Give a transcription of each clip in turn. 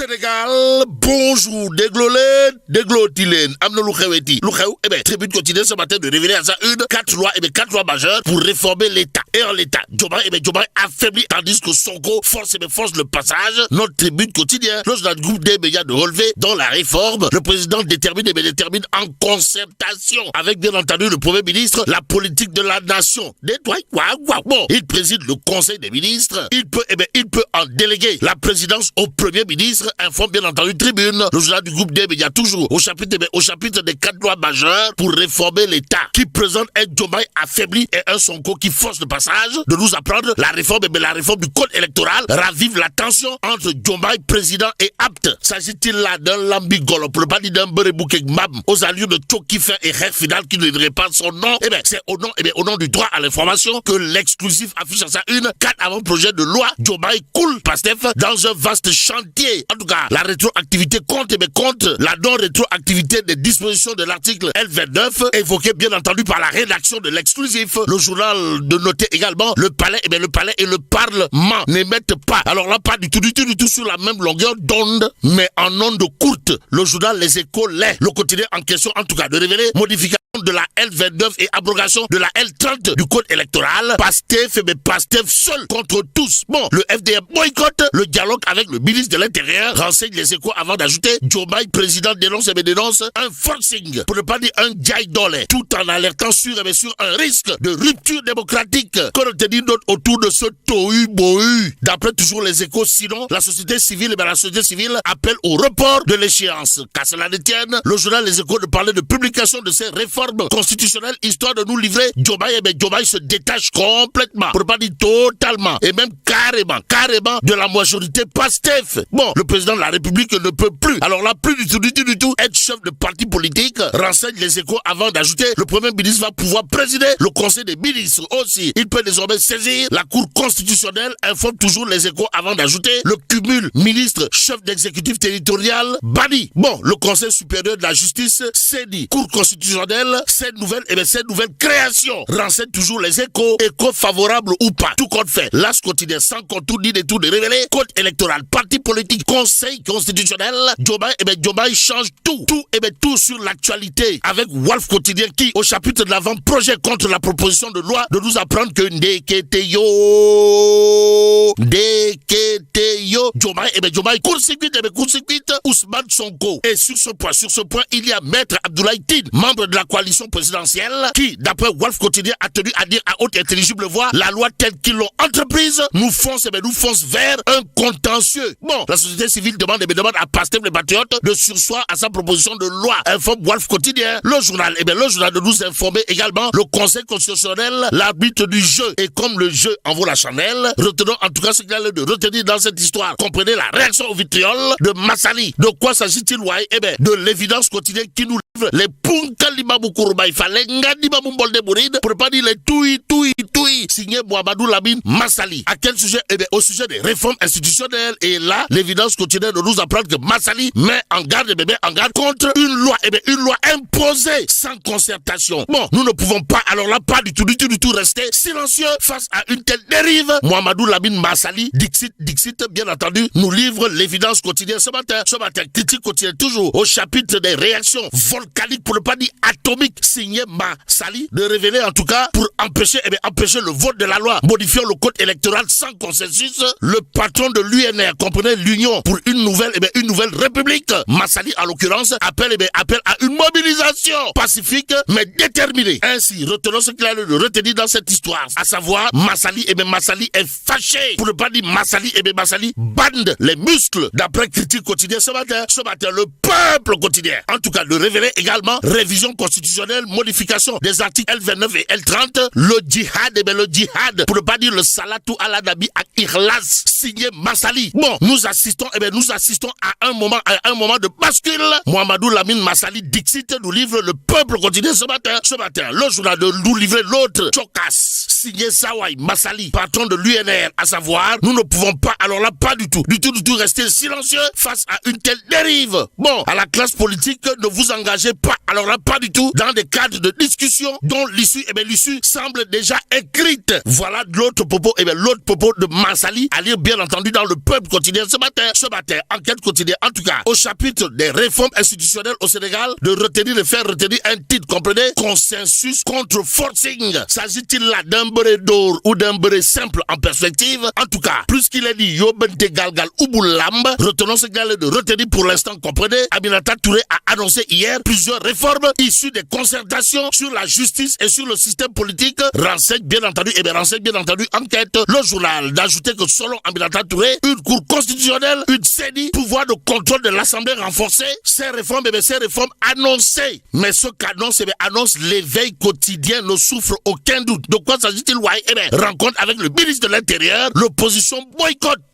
Sénégal, bonjour, déglotilène, amna lu xew, tribune quotidienne ce matin de révéler à ça quatre lois majeures pour réformer l'État. Et en l'État, Diomaye affaibli, tandis que Sonko force le passage. Notre tribune quotidienne, lorsque notre groupe des médias de relever dans la réforme, le président détermine en concertation avec bien entendu le premier ministre, la politique de la nation. Bon, il préside le conseil des ministres, il peut en déléguer la présidence au premier ministre, informe bien entendu tribune, le journal du groupe des médias toujours au chapitre des quatre lois majeures pour réformer l'État, qui présente un Diomaye affaibli et un Sonko qui force le passage, de nous apprendre la réforme du code électoral ravive la tension entre Diomaye président et apte. S'agit-il là d'un lambigolo, pour ne pas dire d'un berebouke mam, aux allures de Tchokifer et Rek Final qui ne dirait pas son nom? C'est au nom du droit à l'information que l'exclusif affiche à sa une 4 avant-projets de loi. Diomaye coule Pastef dans un vaste chantier. En tout cas, la rétroactivité compte la non-rétroactivité des dispositions de l'article L29 évoqué bien entendu par la rédaction de l'exclusif. Le journal de noter également le palais et le parlement n'émettent pas. Alors là, pas du tout sur la même longueur d'onde, mais en onde courte. Le journal Les Échos l'est. Le quotidien en question, en tout cas, de révéler modification de la L29 et abrogation de la L30 du code électoral. Pastef seul contre tous. Bon, le FDM boycotte le dialogue avec le ministre de l'Intérieur, renseigne Les Échos avant d'ajouter Diomaye président dénonce un forcing, pour ne pas dire un jaidole, tout en alertant sur un risque de rupture démocratique. Qu'on retient d'autre autour de ce tohu-bohu. D'après toujours Les Échos, sinon, la société civile appelle au report de l'échéance. Qu'à cela ne tienne, le journal Les Échos de parler de publication de ces réformes constitutionnelles, histoire de nous livrer Diomaye se détache complètement, pour ne pas dire totalement, et même carrément de la majorité Pastef. Bon, le président de la République ne peut plus, alors là, plus du tout, être chef de parti politique, renseigne Les Échos avant d'ajouter, le premier ministre va pouvoir présider le conseil des ministres aussi. Il peut désormais saisir la Cour constitutionnelle, informe toujours Les Échos avant d'ajouter, le cumul ministre-chef d'exécutif territorial banni. Bon, le conseil supérieur de la justice s'est dit, Cour constitutionnelle, cette nouvelle création, renseigne toujours Les Échos, écho favorable ou pas, tout compte fait. L'As quotidien sans contour ni détour de révéler, code électoral, parti politique, conseil constitutionnel, Diomaye change tout sur l'actualité, avec Wolf quotidien qui, au chapitre de l'avant-projet contre la proposition de loi, de nous apprendre que Ndeketeyo, Diomaye court-circuite Ousmane Sonko. Et sur ce point, il y a Maître Abdoulaye Tine, membre de la coalition présidentielle, qui, d'après Wolf quotidien, a tenu à dire à haute et intelligible voix, la loi telle qu'ils l'ont entreprise nous fonce vers un contentieux. Bon, la société civile demande à Pastef les patriotes de surseoir à sa proposition de loi. Informe Wolf quotidien. Le journal de nous informer également le conseil constitutionnel, l'arbitre du jeu. Et comme le jeu en vaut la chandelle, retenons en tout cas ce qu'il y a de retenir dans cette histoire. Comprenez la réaction au vitriol de Massali. De quoi s'agit-il, ouais? De l'évidence quotidienne qui nous livre les Punkalima Boukourba, il fallait Ngadima Mumbolde Bouride, pour ne pas dire les toui, signé Mohamedou Lamine Massali. À quel sujet? Au sujet des réformes institutionnelles. Et là, l'évidence quotidienne de nous apprendre que Massali met en garde contre une loi imposée sans concertation. Bon, nous ne pouvons pas, alors là, pas du tout rester silencieux face à une telle dérive. Mohamedou Lamine Massali, Dixit, bien entendu, nous livre l'évidence quotidienne ce matin, critique quotidienne toujours au chapitre des réactions volcaniques, pour ne pas dire atomiques, signé Massali, de révéler en tout cas, pour empêcher le vote de la loi modifiant le code électoral sans consensus, le patron de l'UNR, comprenez l'Union pour une nouvelle république, Massali en l'occurrence, appelle à une mobilisation pacifique mais déterminée. Ainsi, retenons ce qu'il a de retenir dans cette histoire, à savoir Massali est fâché, pour ne pas dire Massali bande les muscles, d'après critique quotidien ce matin, le peuple quotidien. En tout cas, de révéler également révision constitutionnelle, modification des articles L29 et L30, le djihad, pour ne pas dire le salatou ala nabi ak ikhlas, signé Massali. Bon, nous assistons à un moment de bascule. Mohamedou Lamine Massali Dixit nous livre le peuple quotidien ce matin. Le journal de nous livrer l'autre Chokas. Jobas, signé Sawai Massali, patron de l'UNR, à savoir, nous ne pouvons pas, alors là, pas du tout, rester silencieux face à une telle dérive. Bon, à la classe politique, ne vous engagez pas, alors là, pas du tout, dans des cadres de discussion dont l'issue semble déjà écrite. Voilà l'autre propos, l'autre propos de Massali, à lire bien entendu dans le Peuple quotidien ce matin, enquête quotidienne, en tout cas, au chapitre des réformes institutionnelles au Sénégal, de faire retenir un titre, comprenez, consensus contre forcing. S'agit-il là d'un béré d'or ou d'un béré simple en perspective? En tout cas, plus qu'il est dit, Yobente Galgal Uboulamb, retenons ce qu'il a de retenir pour l'instant, comprenez, Aminata Touré a annoncé hier plusieurs réformes issues des concertations sur la justice et sur le système politique. Renseigne bien entendu enquête, le journal, d'ajouter que selon Aminata Touré, une cour constitutionnelle, une CENI, pouvoir de contrôle de l'Assemblée renforcée, ces réformes annoncées. Mais ce qu'annonce, annonce l'éveil quotidien, ne souffre aucun doute. De quoi s'agit-il? Rencontre avec le ministre de l'Intérieur, l'opposition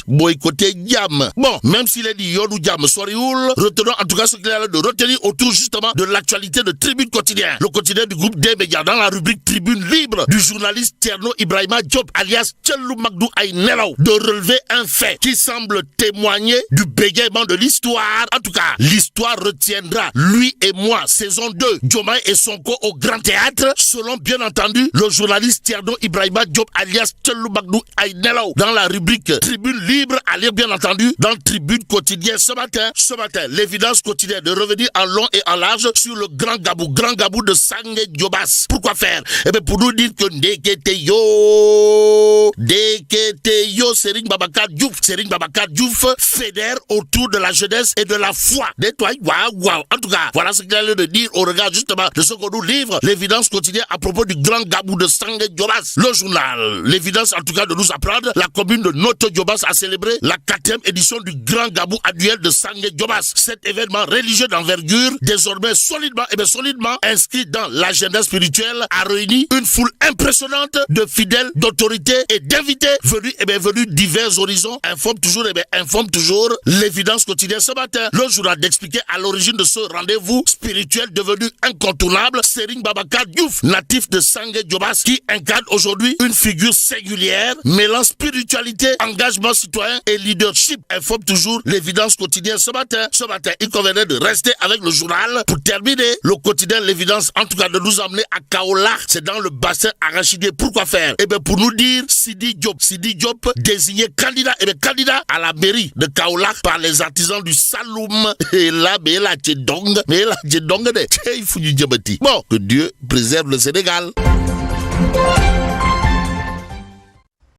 boycotter Diam. Bon, même s'il est dit Yodou Diam Sorioul, retenons en tout cas ce qu'il a de retenir autour justement de l'actualité de Tribune Quotidien. Le quotidien du groupe des médias dans la rubrique Tribune Libre du journaliste Tierno Ibrahima Diop alias Tchelou Magdou Aïnelaou de relever un fait qui semble témoigner du bégaiement de l'histoire. En tout cas, l'histoire retiendra Lui et moi, saison 2, Diomaye et Sonko au Grand Théâtre, selon bien entendu le journaliste Tierno Ibrahima Diop alias Tchelou Magdou Aïnelaou dans la rubrique Tribune Libre, à lire bien entendu dans Tribune Quotidien ce matin, l'évidence quotidienne de revenir en long et en large sur le grand gabou de Sangue Jobas. Pourquoi faire? Pour nous dire que Ndekete yo Serigne Babacar Diouf fédère autour de la jeunesse et de la foi. Waouh. En tout cas, voilà ce qu'il a l'air de dire au regard justement de ce qu'on nous livre l'évidence quotidienne à propos du grand gabou de Sangue Jobas. Le journal, l'évidence en tout cas de nous apprendre, la commune de Noto Jobas a célébré la 4e édition du grand gabou annuel de Sangue Jobas. Cet événement religieux d'envergure, désormais solidement inscrit dans l'agenda spirituel, a réuni une foule impressionnante de fidèles, d'autorités et d'invités venus divers horizons. Informe toujours l'évidence quotidienne ce matin. Le journal d'expliquer à l'origine de ce rendez-vous spirituel devenu incontournable, Serigne Babacar Diouf, natif de Sangue Jobas, qui incarne aujourd'hui une figure singulière, mêlant spiritualité, engagement citoyen et leadership. Informe toujours l'évidence quotidienne ce matin, il convenait de rester avec le journal pour terminer le quotidien l'évidence, en tout cas de nous emmener à Kaolack, c'est dans le bassin arachidier. Pourquoi faire? Pour nous dire Sidi Diop désigné candidat à la mairie de Kaolack par les artisans du Saloum. Et là, mais là, j'ai dong de. Bon, que Dieu préserve le Sénégal.